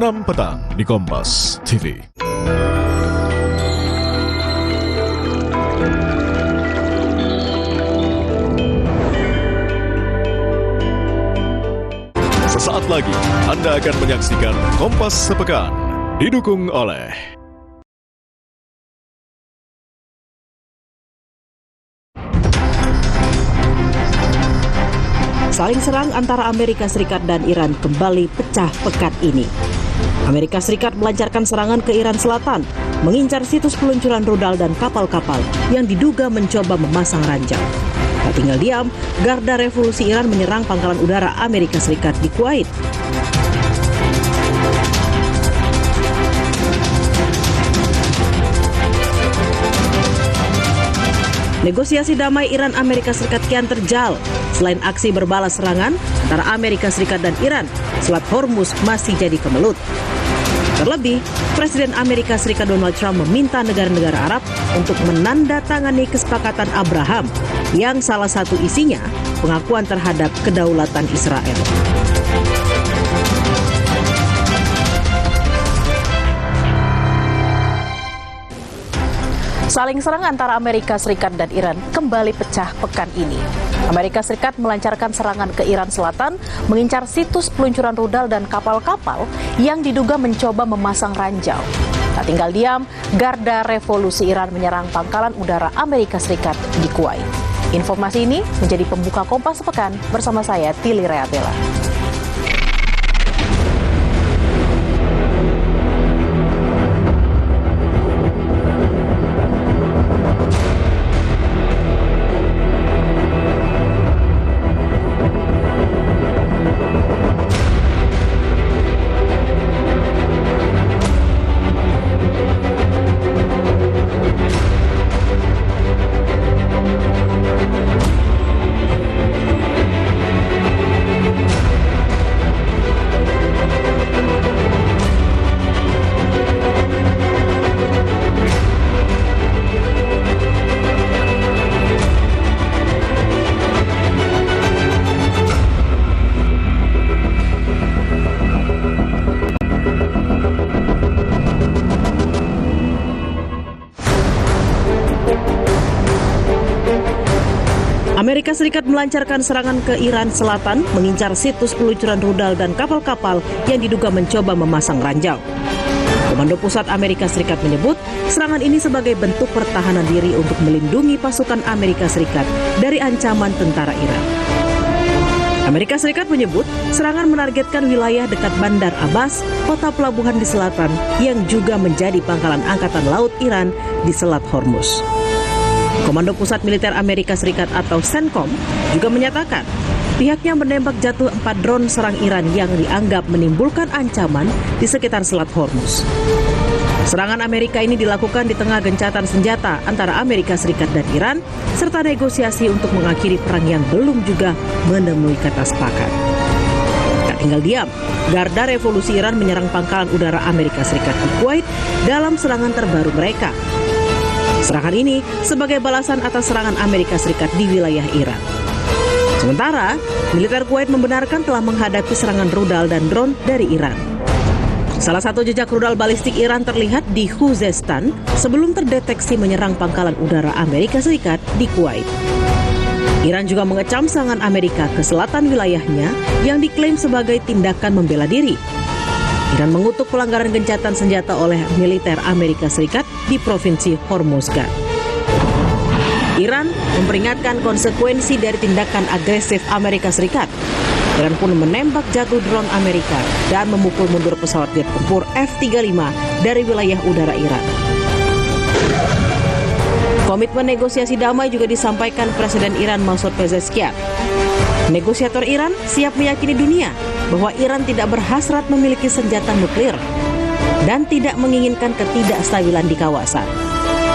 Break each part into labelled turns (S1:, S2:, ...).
S1: 6 petang di Kompas TV. Sesaat lagi Anda akan menyaksikan Kompas Sepekan, didukung oleh
S2: saling serang antara Amerika Serikat dan Iran kembali pecah pekan ini. Amerika Serikat melancarkan serangan ke Iran Selatan, mengincar situs peluncuran rudal dan kapal-kapal yang diduga mencoba memasang ranjau. Tak tinggal diam, Garda Revolusi Iran menyerang pangkalan udara Amerika Serikat di Kuwait. Negosiasi damai Iran-Amerika Serikat kian terjal. Selain aksi berbalas serangan antara Amerika Serikat dan Iran, Selat Hormuz masih jadi kemelut. Terlebih, Presiden Amerika Serikat Donald Trump meminta negara-negara Arab untuk menandatangani kesepakatan Abraham yang salah satu isinya pengakuan terhadap kedaulatan Israel. Saling serang antara Amerika Serikat dan Iran kembali pecah pekan ini. Amerika Serikat melancarkan serangan ke Iran Selatan, mengincar situs peluncuran rudal dan kapal-kapal yang diduga mencoba memasang ranjau. Tak tinggal diam, Garda Revolusi Iran menyerang pangkalan udara Amerika Serikat di Kuwait. Informasi ini menjadi pembuka Kompas Sepekan bersama saya, Tili Reatela. Amerika Serikat melancarkan serangan ke Iran Selatan, mengincar situs peluncuran rudal dan kapal-kapal yang diduga mencoba memasang ranjau. Komando Pusat Amerika Serikat menyebut serangan ini sebagai bentuk pertahanan diri untuk melindungi pasukan Amerika Serikat dari ancaman tentara Iran. Amerika Serikat menyebut serangan menargetkan wilayah dekat Bandar Abbas, kota pelabuhan di selatan yang juga menjadi pangkalan angkatan laut Iran di Selat Hormuz. Komando Pusat Militer Amerika Serikat atau CENTCOM juga menyatakan pihaknya menembak jatuh 4 drone serang Iran yang dianggap menimbulkan ancaman di sekitar Selat Hormuz. Serangan Amerika ini dilakukan di tengah gencatan senjata antara Amerika Serikat dan Iran serta negosiasi untuk mengakhiri perang yang belum juga menemui kata sepakat. Tak tinggal diam, Garda Revolusi Iran menyerang pangkalan udara Amerika Serikat di Kuwait dalam serangan terbaru mereka. Serangan ini sebagai balasan atas serangan Amerika Serikat di wilayah Iran. Sementara, militer Kuwait membenarkan telah menghadapi serangan rudal dan drone dari Iran. Salah satu jejak rudal balistik Iran terlihat di Khuzestan sebelum terdeteksi menyerang pangkalan udara Amerika Serikat di Kuwait. Iran juga mengecam serangan Amerika ke selatan wilayahnya yang diklaim sebagai tindakan membela diri. Iran mengutuk pelanggaran gencatan senjata oleh militer Amerika Serikat di provinsi Hormozgan. Iran memperingatkan konsekuensi dari tindakan agresif Amerika Serikat. Iran pun menembak jatuh drone Amerika dan memukul mundur pesawat jet tempur F-35 dari wilayah udara Iran. Komitmen negosiasi damai juga disampaikan Presiden Iran Masoud Pezeshkian. Negosiator Iran siap meyakini dunia bahwa Iran tidak berhasrat memiliki senjata nuklir dan tidak menginginkan ketidakstabilan di kawasan.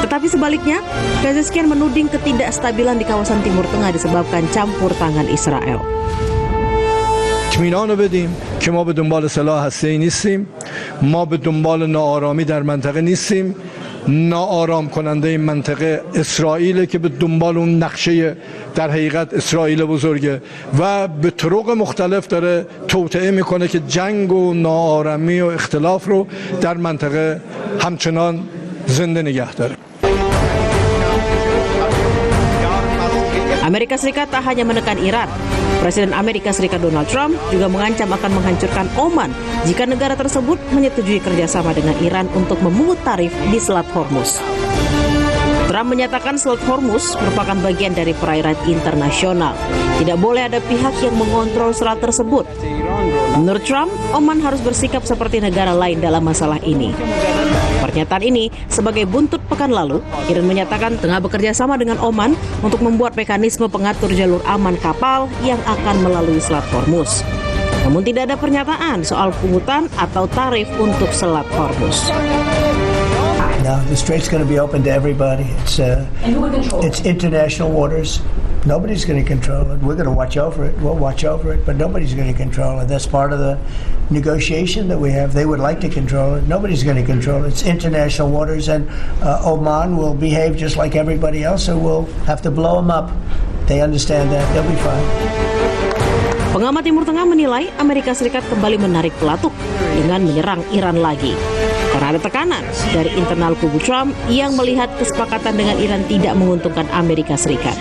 S2: Tetapi sebaliknya, Pezeshkian menuding ketidakstabilan di kawasan Timur Tengah disebabkan campur tangan Israel.
S3: اطمینان رو بدیم که ما به دنبال سلاح هسته‌ای نیستیم، ما به دنبال ناآرامی در منطقه نیستیم ناآرام کننده این منطقه اسرائیل که به دنبال اون نقشه در حقیقت اسرائیل بزرگه و به طرق مختلف داره توطئه میکنه که جنگ و ناآرامی و اختلاف رو در منطقه همچنان زنده نگه داره.
S2: Amerika Serikat tak hanya menekan Iran. Presiden Amerika Serikat Donald Trump juga mengancam akan menghancurkan Oman jika negara tersebut menyetujui kerjasama dengan Iran untuk memungut tarif di Selat Hormuz. Trump menyatakan Selat Hormuz merupakan bagian dari perairan internasional. Tidak boleh ada pihak yang mengontrol selat tersebut. Menurut Trump, Oman harus bersikap seperti negara lain dalam masalah ini. Pernyataan ini sebagai buntut pekan lalu, Iran menyatakan tengah bekerja sama dengan Oman untuk membuat mekanisme pengatur jalur aman kapal yang akan melalui Selat Hormuz. Namun tidak ada pernyataan soal pungutan atau tarif untuk Selat Hormuz.
S4: No, the strait's going to be open to everybody. It's international waters. Nobody's going to control it. We're going to watch over it. We'll watch over it, but nobody's going to control it. That's part of the negotiation that we have. They would like to control it. Nobody's going to control it. It's international waters, and Oman will behave just like everybody else, so we'll have to blow them up. They understand that. They'll be fine.
S2: Pengamat Timur Tengah menilai Amerika Serikat kembali menarik pelatuk dengan menyerang Iran lagi. Karena ada tekanan dari internal kubu Trump yang melihat kesepakatan dengan Iran tidak menguntungkan Amerika Serikat.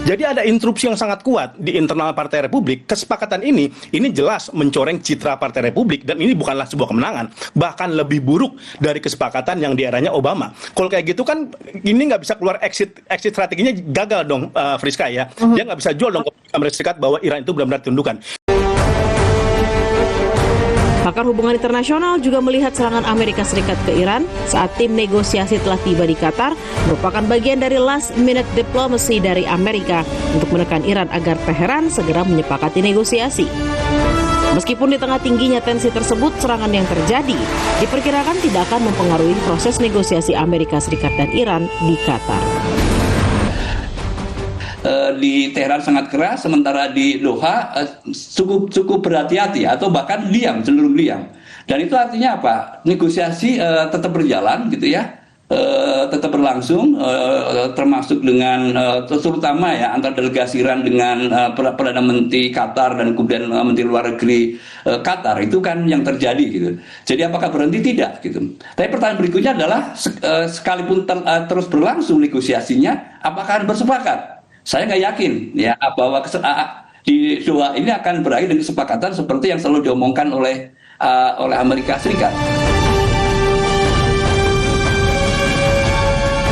S5: Jadi ada interupsi yang sangat kuat di internal Partai Republik. Kesepakatan ini jelas mencoreng citra Partai Republik dan ini bukanlah sebuah kemenangan. Bahkan lebih buruk dari kesepakatan yang di eranya Obama. Kalau kayak gitu kan ini nggak bisa keluar exit strateginya gagal dong, Friska ya. Dia nggak bisa jual dong ke Amerika Serikat bahwa Iran itu benar-benar tundukkan.
S2: Pakar hubungan internasional juga melihat serangan Amerika Serikat ke Iran saat tim negosiasi telah tiba di Qatar merupakan bagian dari last minute diplomacy dari Amerika untuk menekan Iran agar Teheran segera menyepakati negosiasi. Meskipun di tengah tingginya tensi tersebut, serangan yang terjadi diperkirakan tidak akan mempengaruhi proses negosiasi Amerika Serikat dan Iran di Qatar.
S6: Di Teheran sangat keras, sementara di Doha cukup berhati-hati atau bahkan cenderung diam. Dan itu artinya apa? Negosiasi tetap berjalan gitu ya, tetap berlangsung, termasuk dengan terutama ya antara delegasi Iran dengan Perdana Menteri Qatar dan kemudian Menteri Luar Negeri Qatar itu kan yang terjadi gitu. Jadi apakah berhenti? Tidak gitu. Tapi pertanyaan berikutnya adalah sekalipun terus berlangsung negosiasinya, apakah akan bersepakat? Saya nggak yakin ya bahwa di Doha ini akan berakhir dengan kesepakatan seperti yang selalu diomongkan oleh Amerika Serikat.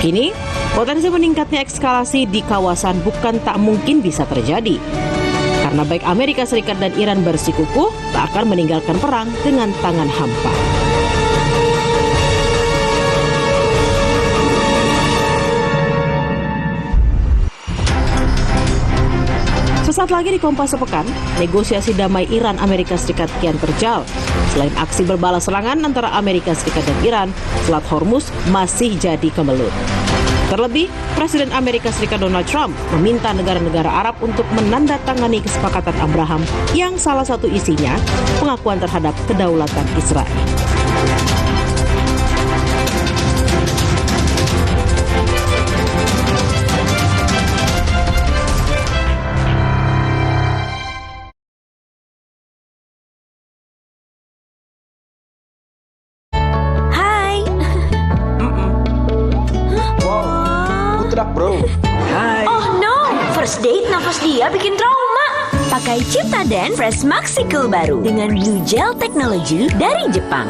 S2: Kini, potensi meningkatnya eskalasi di kawasan bukan tak mungkin bisa terjadi. Karena baik Amerika Serikat dan Iran bersikukuh tak akan meninggalkan perang dengan tangan hampa. Sesaat lagi di Kompas Sepekan, negosiasi damai Iran-Amerika Serikat kian terjal. Selain aksi berbalas serangan antara Amerika Serikat dan Iran, Selat Hormuz masih jadi kemelut. Terlebih, Presiden Amerika Serikat Donald Trump meminta negara-negara Arab untuk menandatangani kesepakatan Abraham yang salah satu isinya pengakuan terhadap kedaulatan Israel.
S5: Bro.
S7: Hai. Oh no, first date nafas dia bikin trauma. Pakai Ciptaden Fresh Maxi Cool baru dengan Blue Gel Technology dari Jepang.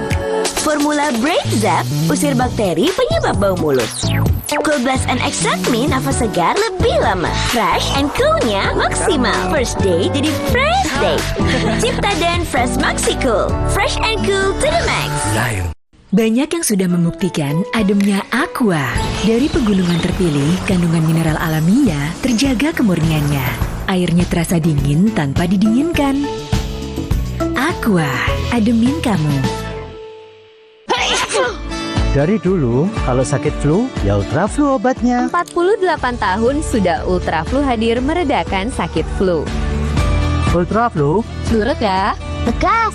S7: Formula Break Zap usir bakteri penyebab bau mulut. Cool Blast and Extract Me nafas segar lebih lama. Fresh and coolnya maksimal. First date jadi fresh date. Ciptaden Fresh Maxi Cool. Fresh and cool to the max.
S8: Banyak yang sudah membuktikan ademnya Aqua. Dari pegunungan terpilih, kandungan mineral alamiah terjaga kemurniannya. Airnya terasa dingin tanpa didinginkan. Aqua, ademin kamu.
S9: Dari dulu, kalau sakit flu, ya Ultra Flu obatnya.
S10: 48 tahun sudah Ultra Flu hadir meredakan sakit flu.
S9: Ultra Flu?
S10: Nurut ya? Tegas.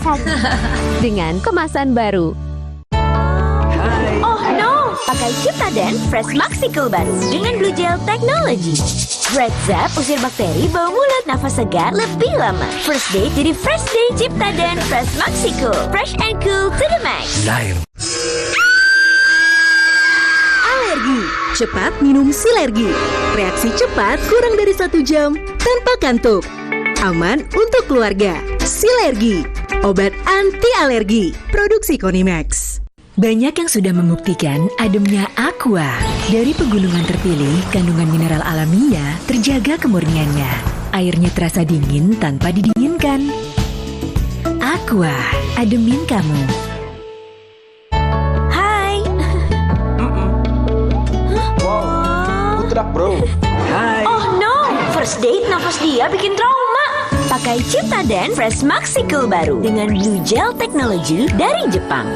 S10: Dengan kemasan baru.
S7: Oh no, Pakai Ciptaden Fresh Maxicle baru dengan Blue Gel Technology. Breath Zap usir bakteri, bau mulut, nafas segar lebih lama. First day jadi fresh day. Ciptaden Fresh Maxicle. Fresh and cool to the max.
S8: Alergi. Cepat minum Silergi. Reaksi cepat kurang dari 1 jam tanpa kantuk. Aman untuk keluarga. Silergi. Obat anti alergi. Produksi Konimax. Banyak yang sudah membuktikan ademnya Aqua. Dari pegunungan terpilih, kandungan mineral alaminya terjaga kemurniannya. Airnya terasa dingin tanpa didinginkan. Aqua, ademin kamu.
S7: Hai.
S5: Utrak bro. Hai.
S7: Oh no, first date nafas dia bikin trauma. Pakai Ciptaden Fresh Maxicle baru dengan Blue Gel Technology dari Jepang.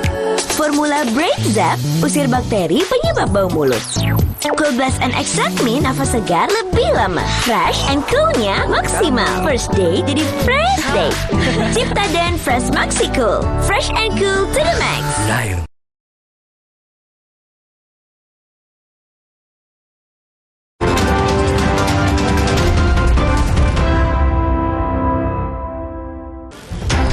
S7: Formula Break Zap usir bakteri penyebab bau mulut. Cool Blast and Extract Me nafas segar lebih lama. Fresh and coolnya maksimal. First day jadi fresh day. Ciptaden Fresh Maxicle. Fresh and cool to the max.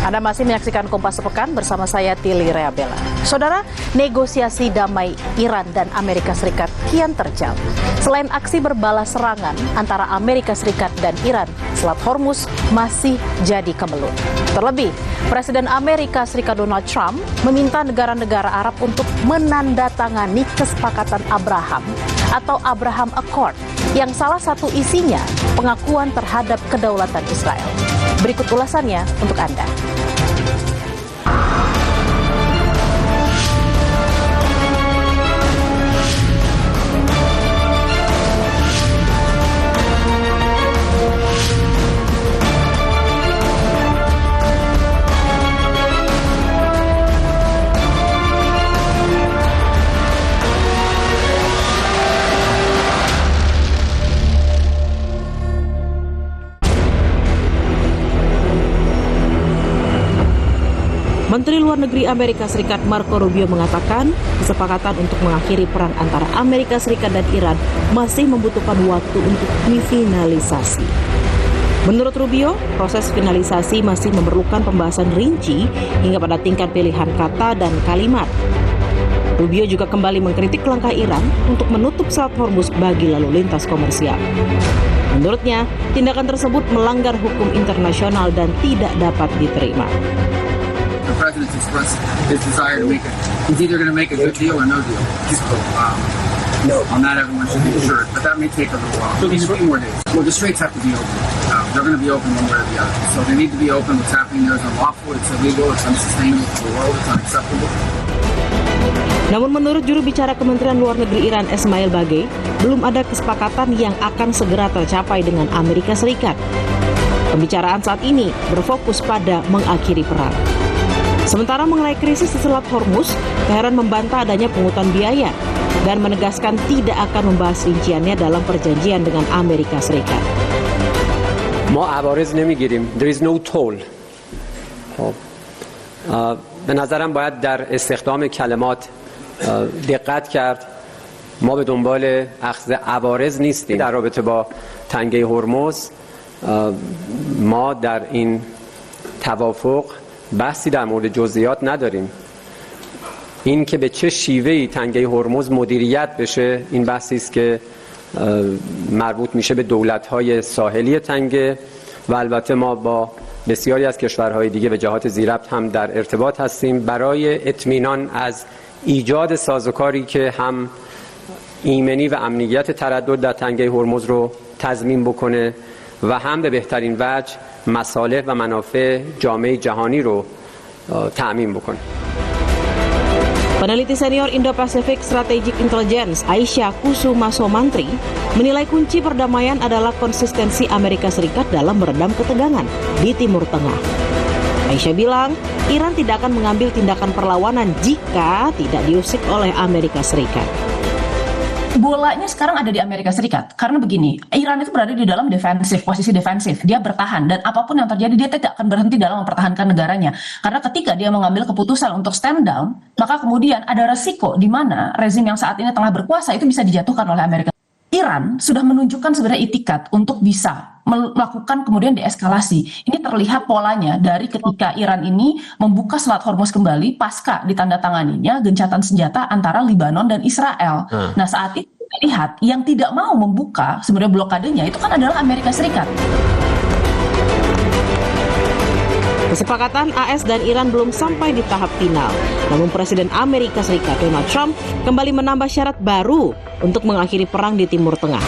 S2: Anda masih menyaksikan Kompas Sepekan bersama saya Tili Reabella. Saudara, negosiasi damai Iran dan Amerika Serikat kian terjal. Selain aksi berbalas serangan antara Amerika Serikat dan Iran, Selat Hormuz masih jadi kemelut. Terlebih, Presiden Amerika Serikat Donald Trump meminta negara-negara Arab untuk menandatangani kesepakatan Abraham atau Abraham Accord yang salah satu isinya pengakuan terhadap kedaulatan Israel. Berikut ulasannya untuk Anda. Menteri Luar Negeri Amerika Serikat Marco Rubio mengatakan kesepakatan untuk mengakhiri perang antara Amerika Serikat dan Iran masih membutuhkan waktu untuk difinalisasi. Menurut Rubio, proses finalisasi masih memerlukan pembahasan rinci hingga pada tingkat pilihan kata dan kalimat. Rubio juga kembali mengkritik langkah Iran untuk menutup Selat Hormuz bagi lalu lintas komersial. Menurutnya, tindakan tersebut melanggar hukum internasional dan tidak dapat diterima.
S11: The president expressed his desire to make it. He's either going to make a good deal or no deal. So, on that, everyone should be assured. But that may take a little while. Maybe a few more days. Well, the straits have to be open. They're going to be open one way or the other. So they need to be open. What's happening there is unlawful. It's illegal. It's unsustainable for the world. It's unacceptable.
S2: Namun menurut juru bicara Kementerian Luar Negeri Iran Ismail Bagei, belum ada kesepakatan yang akan segera tercapai dengan Amerika Serikat. Pembicaraan saat ini berfokus pada mengakhiri perang. Sementara mengenai krisis di Selat Hormuz, Teheran membantah adanya pungutan biaya dan menegaskan tidak akan membahas rinciannya dalam perjanjian dengan Amerika Serikat.
S12: ما عوارض نمیگیریم. There is no toll. به نظرم باید در استخدام کلمات دقت کرد. ما به دنبال اخذ عوارض نیستیم. در رابطه با تنگه هرمز ما در این توافق بحثی در مورد جزئیات نداریم. این که به چه شیوهی تنگه هرمز مدیریت بشه این بحثی است که مربوط میشه به دولت‌های ساحلی تنگه و البته ما با بسیاری از کشورهای دیگه به جهات ذی‌ربط هم در ارتباط هستیم برای اطمینان از ایجاد سازوکاری که هم ایمنی و امنیت تردد در تنگه هرمز رو تضمین بکنه و هم به بهترین وجه مصالح و منافع جامعه جهانی رو تأمین بکنه.
S2: Peneliti senior Indo-Pacific Strategic Intelligence Aisyah Kusuma Somantri menilai kunci perdamaian adalah konsistensi Amerika Serikat dalam meredam ketegangan di Timur Tengah. Aisyah bilang, Iran tidak akan mengambil tindakan perlawanan jika tidak diusik oleh Amerika Serikat.
S13: bolanya sekarang ada di Amerika Serikat. Karena begini, Iran itu berada di dalam posisi defensif. Dia bertahan dan apapun yang terjadi dia tidak akan berhenti dalam mempertahankan negaranya. Karena ketika dia mengambil keputusan untuk stand down, maka kemudian ada resiko di mana rezim yang saat ini tengah berkuasa itu bisa dijatuhkan oleh Amerika. Iran sudah menunjukkan sebenarnya itikat untuk bisa melakukan kemudian deeskalasi. Ini terlihat polanya dari ketika Iran ini membuka Selat Hormuz kembali pasca ditandatanganinya gencatan senjata antara Lebanon dan Israel. Nah saat itu kita lihat yang tidak mau membuka sebenarnya blokadenya itu kan adalah Amerika Serikat.
S2: Kesepakatan AS dan Iran belum sampai di tahap final. Namun Presiden Amerika Serikat Donald Trump kembali menambah syarat baru untuk mengakhiri perang di Timur Tengah.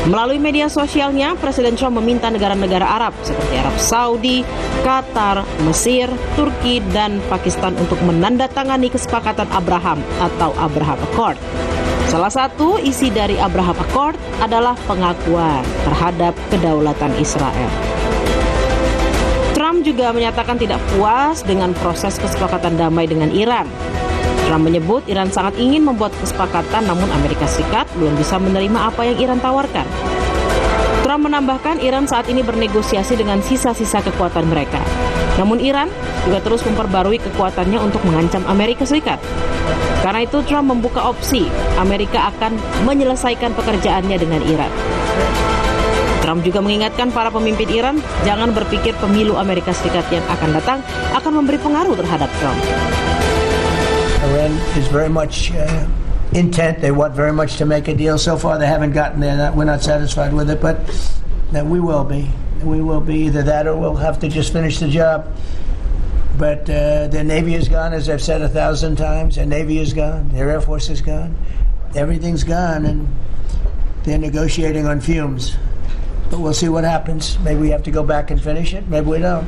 S2: Melalui media sosialnya, Presiden Trump meminta negara-negara Arab seperti Arab Saudi, Qatar, Mesir, Turki, dan Pakistan untuk menandatangani kesepakatan Abraham atau Abraham Accord. Salah satu isi dari Abraham Accord adalah pengakuan terhadap kedaulatan Israel. Trump juga menyatakan tidak puas dengan proses kesepakatan damai dengan Iran. Trump menyebut Iran sangat ingin membuat kesepakatan, namun Amerika Serikat belum bisa menerima apa yang Iran tawarkan. Trump menambahkan Iran saat ini bernegosiasi dengan sisa-sisa kekuatan mereka. Namun Iran juga terus memperbarui kekuatannya untuk mengancam Amerika Serikat. Karena itu Trump membuka opsi Amerika akan menyelesaikan pekerjaannya dengan Iran. Trump juga mengingatkan para pemimpin Iran jangan berpikir pemilu Amerika Serikat yang akan datang akan memberi pengaruh terhadap Trump.
S4: Iran is very much intent. They want very much to make a deal. So far, they haven't gotten there. We're not satisfied with it, but we will be. We will be either that or we'll have to just finish the job. But their Navy is gone, as I've said 1,000 times. Their Navy is gone. Their Air Force is gone. Everything's gone, and they're negotiating on fumes. But we'll see what happens. Maybe we have to go back and finish it. Maybe we don't.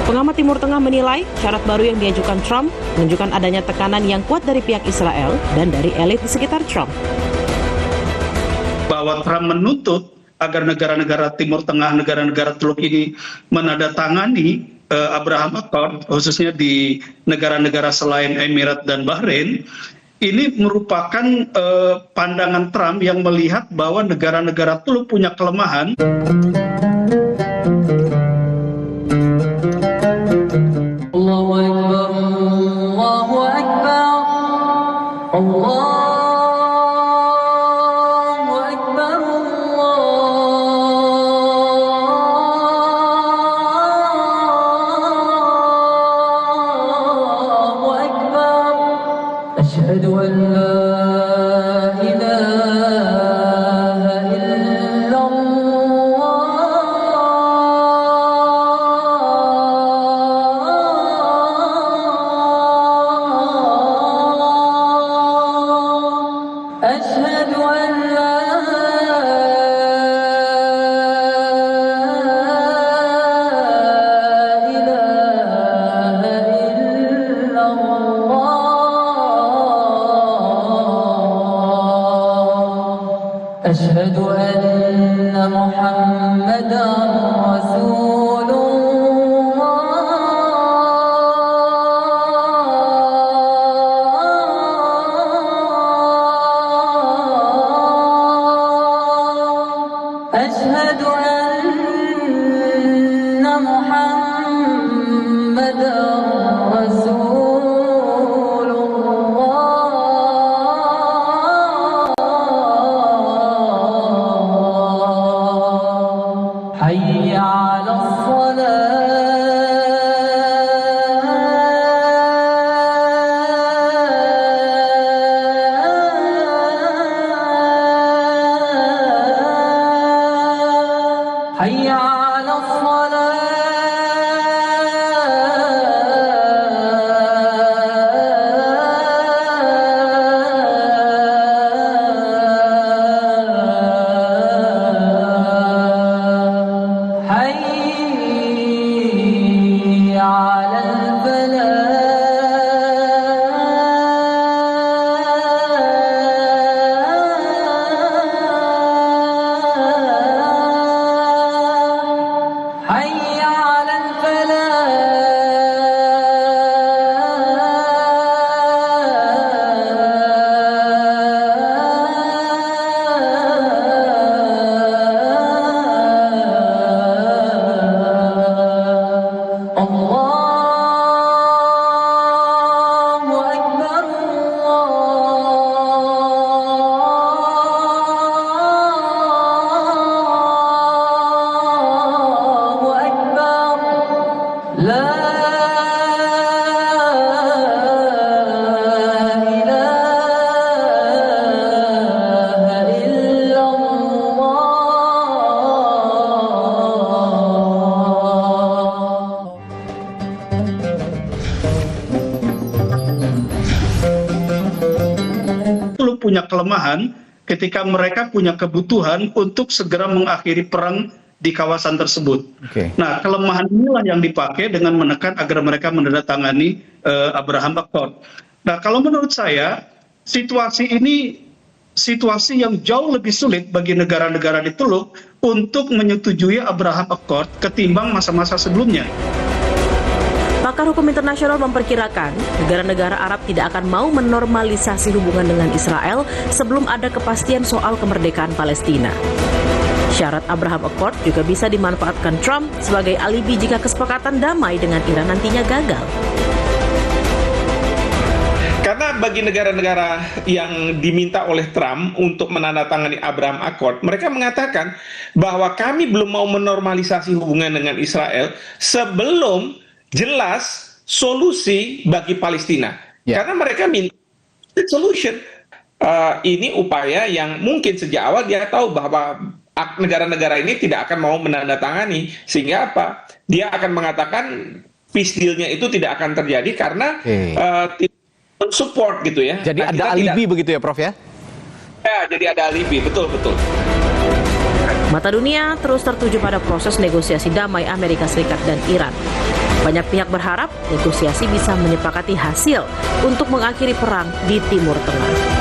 S2: Pengamat Timur Tengah menilai syarat baru yang diajukan Trump menunjukkan adanya tekanan yang kuat dari pihak Israel dan dari elit di sekitar Trump.
S14: Bahwa Trump menuntut agar negara-negara Timur Tengah, negara-negara Teluk ini menandatangani Abraham Accord, khususnya di negara-negara selain Emirat dan Bahrain. Ini merupakan pandangan Trump yang melihat bahwa negara-negara Teluk punya kelemahan.
S15: Allahu Akbar, Allahu Akbar, Allahu Akbar, Allahu Akbar. Asyhadu an la ilaha illallah. Asyhadu an la ilaha illallah. أشهد أن محمدا رسول الله أشهد أن محمدا رسول الله
S14: punya kelemahan ketika mereka punya kebutuhan untuk segera mengakhiri perang di kawasan tersebut. Nah, kelemahan inilah yang dipakai dengan menekan agar mereka menandatangani Abraham Accord. Nah, kalau menurut saya situasi ini situasi yang jauh lebih sulit bagi negara-negara di Teluk untuk menyetujui Abraham Accord ketimbang masa-masa sebelumnya.
S2: Pakar hukum internasional memperkirakan negara-negara Arab tidak akan mau menormalisasi hubungan dengan Israel sebelum ada kepastian soal kemerdekaan Palestina. Syarat Abraham Accord juga bisa dimanfaatkan Trump sebagai alibi jika kesepakatan damai dengan Iran nantinya gagal.
S16: Karena bagi negara-negara yang diminta oleh Trump untuk menandatangani Abraham Accord, mereka mengatakan bahwa kami belum mau menormalisasi hubungan dengan Israel sebelum jelas solusi bagi Palestina. Karena mereka minta solution. Ini upaya yang mungkin sejak awal dia tahu bahwa negara-negara ini tidak akan mau menandatangani, sehingga apa? Dia akan mengatakan peace deal-nya itu tidak akan terjadi karena tidak support gitu ya.
S17: Jadi ada alibi begitu ya, Prof ya?
S16: Ya, jadi ada alibi, betul.
S2: Mata dunia terus tertuju pada proses negosiasi damai Amerika Serikat dan Iran. Banyak pihak berharap negosiasi bisa menyepakati hasil untuk mengakhiri perang di Timur Tengah.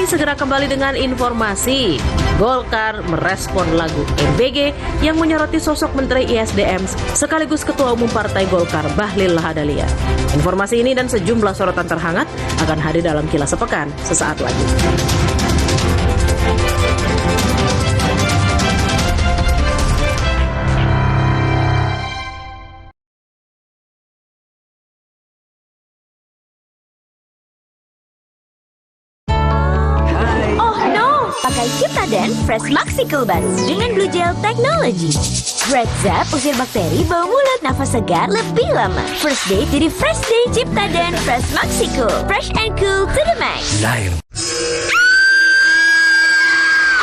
S2: Segera kembali dengan informasi. Golkar merespon lagu MBG yang menyoroti sosok Menteri ISDM sekaligus Ketua Umum Partai Golkar Bahlil Lahadalia. Informasi ini dan sejumlah sorotan terhangat akan hadir dalam Kilas Sepekan sesaat lagi.
S7: Pakai Ciptaden Fresh Maxicle baru dengan Blue Gel Technology. Red Zap usir bakteri, bau mulut, nafas segar lebih lama. First day jadi fresh day. Ciptaden Fresh Maxicle, fresh and cool to the max.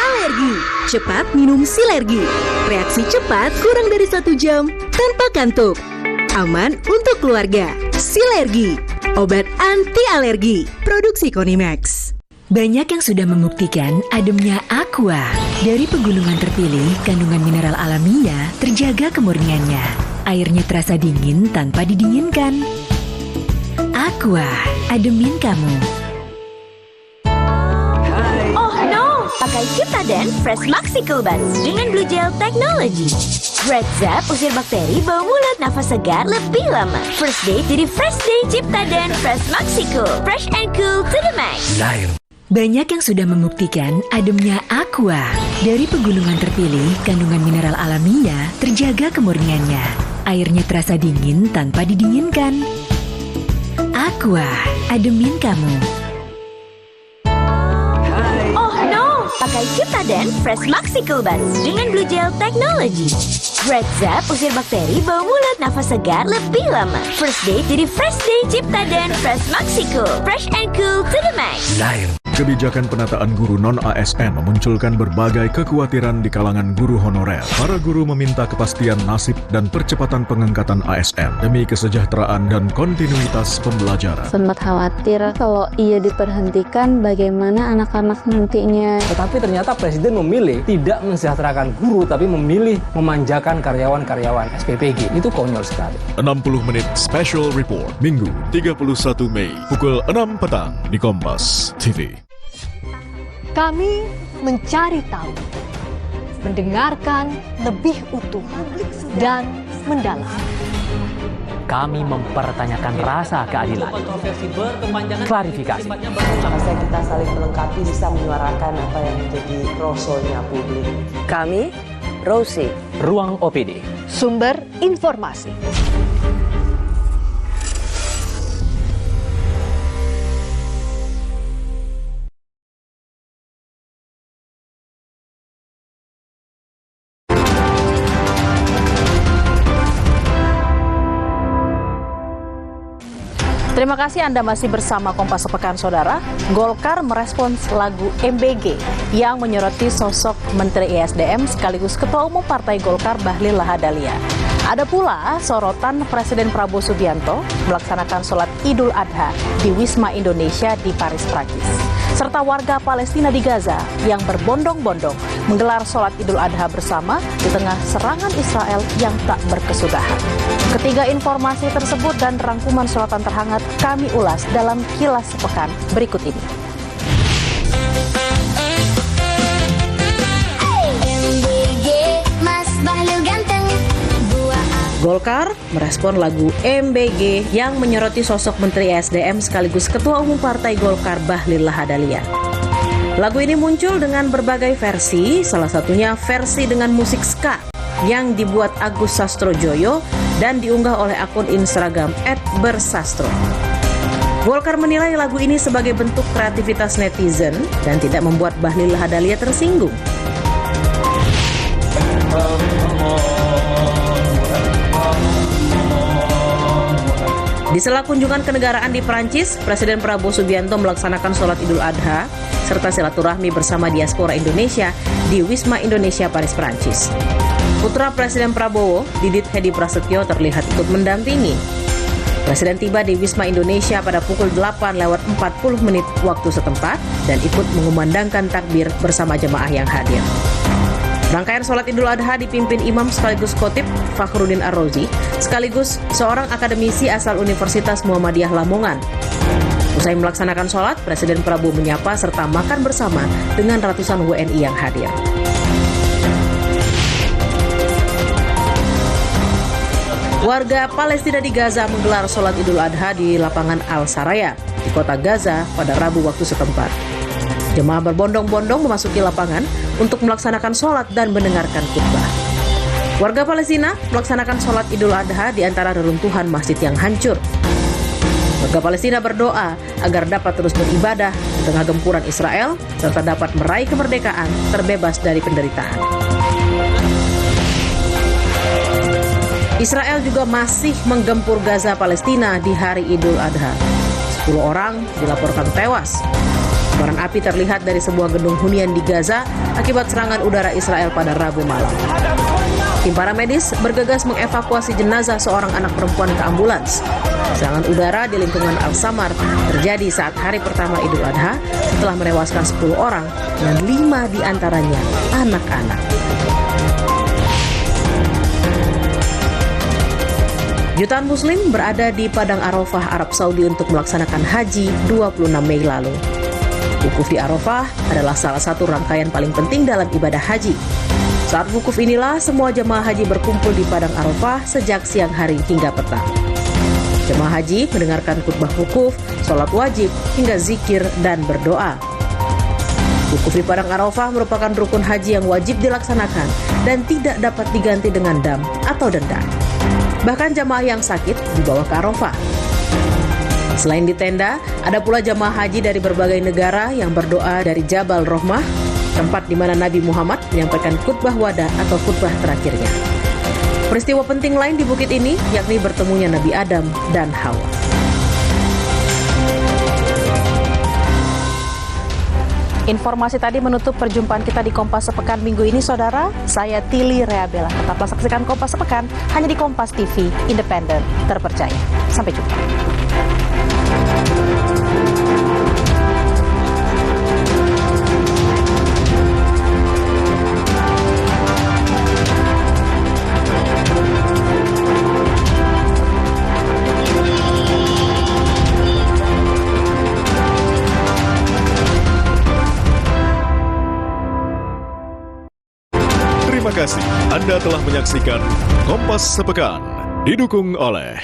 S8: Alergi, cepat minum Silergi. Reaksi cepat kurang dari 1 jam tanpa kantuk. Aman untuk keluarga. Silergi, obat anti alergi. Produksi Konimax. Banyak yang sudah membuktikan ademnya Aqua. Dari pegunungan terpilih, kandungan mineral alaminya terjaga kemurniannya. Airnya terasa dingin tanpa didinginkan. Aqua, ademin kamu.
S7: Oh no, pakai Ciptaden Fresh Maxicle baru dengan Blue Gel Technology. Red Zap usir bakteri, bau mulut, nafas segar lebih lama. First day jadi fresh day. Ciptaden Fresh Maxicle, fresh and cool to the max.
S8: Banyak yang sudah membuktikan ademnya Aqua. Dari pegunungan terpilih, kandungan mineral alaminya terjaga kemurniannya. Airnya terasa dingin tanpa didinginkan. Aqua, ademin kamu.
S7: Oh no, pakai Ciptaden Fresh Maxicle baru dengan Blue Gel Technology. Red Zap usir bakteri, bau mulut, nafas segar lebih lama. First day jadi fresh day. Ciptaden Fresh Maxicle, fresh and cool to the max.
S1: Kebijakan penataan guru non-ASN memunculkan berbagai kekhawatiran di kalangan guru honorer. Para guru meminta kepastian nasib dan percepatan pengangkatan ASN demi kesejahteraan dan kontinuitas pembelajaran.
S18: Sempat khawatir kalau ia diperhentikan bagaimana anak-anak nantinya.
S17: Tetapi ternyata Presiden memilih tidak mensejahterakan guru, tapi memilih memanjakan karyawan-karyawan SPPG. Itu konyol sekali.
S1: 60 menit Special Report, Minggu 31 Mei, pukul 6 petang di Kompas TV.
S19: Kami mencari tahu, mendengarkan lebih utuh dan mendalam.
S9: Kami mempertanyakan rasa keadilan. Klarifikasi.
S20: Masa kita saling melengkapi bisa menyuarakan apa yang menjadi rasulnya publik. Kami, Rosi.
S9: Ruang OPD.
S19: Sumber informasi. Terima kasih Anda masih bersama Kompas Sepekan, Saudara. Golkar merespons lagu MBG yang menyoroti sosok Menteri ESDM sekaligus Ketua Umum Partai Golkar Bahlil Lahadalia. Ada pula sorotan Presiden Prabowo Subianto melaksanakan sholat Idul Adha di Wisma Indonesia di Paris, Prancis. Serta warga Palestina di Gaza yang berbondong-bondong menggelar sholat Idul Adha bersama di tengah serangan Israel yang tak berkesudahan. Ketiga informasi tersebut dan rangkuman sorotan terhangat kami ulas dalam Kilas Sepekan berikut ini. Golkar merespon lagu MBG yang menyoroti sosok Menteri ESDM sekaligus Ketua Umum Partai Golkar Bahlil Lahadalia. Lagu ini muncul dengan berbagai versi, salah satunya versi dengan musik ska yang dibuat Agus Sastrojoyo dan diunggah oleh akun Instagram @bersastro. Golkar menilai lagu ini sebagai bentuk kreativitas netizen dan tidak membuat Bahlil Lahadalia tersinggung. Di sela kunjungan kenegaraan di Prancis, Presiden Prabowo Subianto melaksanakan sholat Idul Adha serta silaturahmi bersama diaspora Indonesia di Wisma Indonesia Paris, Prancis. Putra Presiden Prabowo, Didit Hedi Prasetyo, terlihat ikut mendampingi. Presiden tiba di Wisma Indonesia pada pukul 8:40 waktu setempat dan ikut mengumandangkan takbir bersama jemaah yang hadir. Rangkaian sholat Idul Adha dipimpin Imam sekaligus Khotib Fakhruddin Ar-Razi, sekaligus seorang akademisi asal Universitas Muhammadiyah Lamongan. Usai melaksanakan sholat, Presiden Prabowo menyapa serta makan bersama dengan ratusan WNI yang hadir. Warga Palestina di Gaza menggelar sholat Idul Adha di lapangan Al-Saraya di kota Gaza pada Rabu waktu setempat. Jemaah berbondong-bondong memasuki lapangan untuk melaksanakan sholat dan mendengarkan khutbah. Warga Palestina melaksanakan sholat Idul Adha di antara reruntuhan masjid yang hancur. Warga Palestina berdoa agar dapat terus beribadah di tengah gempuran Israel serta dapat meraih kemerdekaan terbebas dari penderitaan. Israel juga masih menggempur Gaza Palestina di hari Idul Adha. 10 orang dilaporkan tewas. Kobaran api terlihat dari sebuah gedung hunian di Gaza akibat serangan udara Israel pada Rabu malam. Tim para medis bergegas mengevakuasi jenazah seorang anak perempuan ke ambulans. Serangan udara di lingkungan Al-Samar terjadi saat hari pertama Idul Adha setelah menewaskan 10 orang dan 5 diantaranya anak-anak. Jutaan Muslim berada di Padang Arafah, Arab Saudi untuk melaksanakan haji 26 Mei lalu. Wukuf di Arafah adalah salah satu rangkaian paling penting dalam ibadah haji. Saat wukuf inilah semua jemaah haji berkumpul di Padang Arafah sejak siang hari hingga petang. Jemaah haji mendengarkan khutbah wukuf, sholat wajib, hingga zikir dan berdoa. Wukuf di Padang Arafah merupakan rukun haji yang wajib dilaksanakan dan tidak dapat diganti dengan dam atau denda. Bahkan jemaah yang sakit dibawa ke Arafah. Selain di tenda, ada pula jamaah haji dari berbagai negara yang berdoa dari Jabal Rohmah, tempat di mana Nabi Muhammad menyampaikan khutbah wada atau khutbah terakhirnya. Peristiwa penting lain di bukit ini yakni bertemunya Nabi Adam dan Hawa. Informasi tadi menutup perjumpaan kita di Kompas Sepekan minggu ini, Saudara. Saya Tili Reabella. Tetaplah saksikan Kompas Sepekan hanya di Kompas TV, independen, terpercaya. Sampai jumpa.
S1: Terima kasih Anda telah menyaksikan Kompas Sepekan, didukung oleh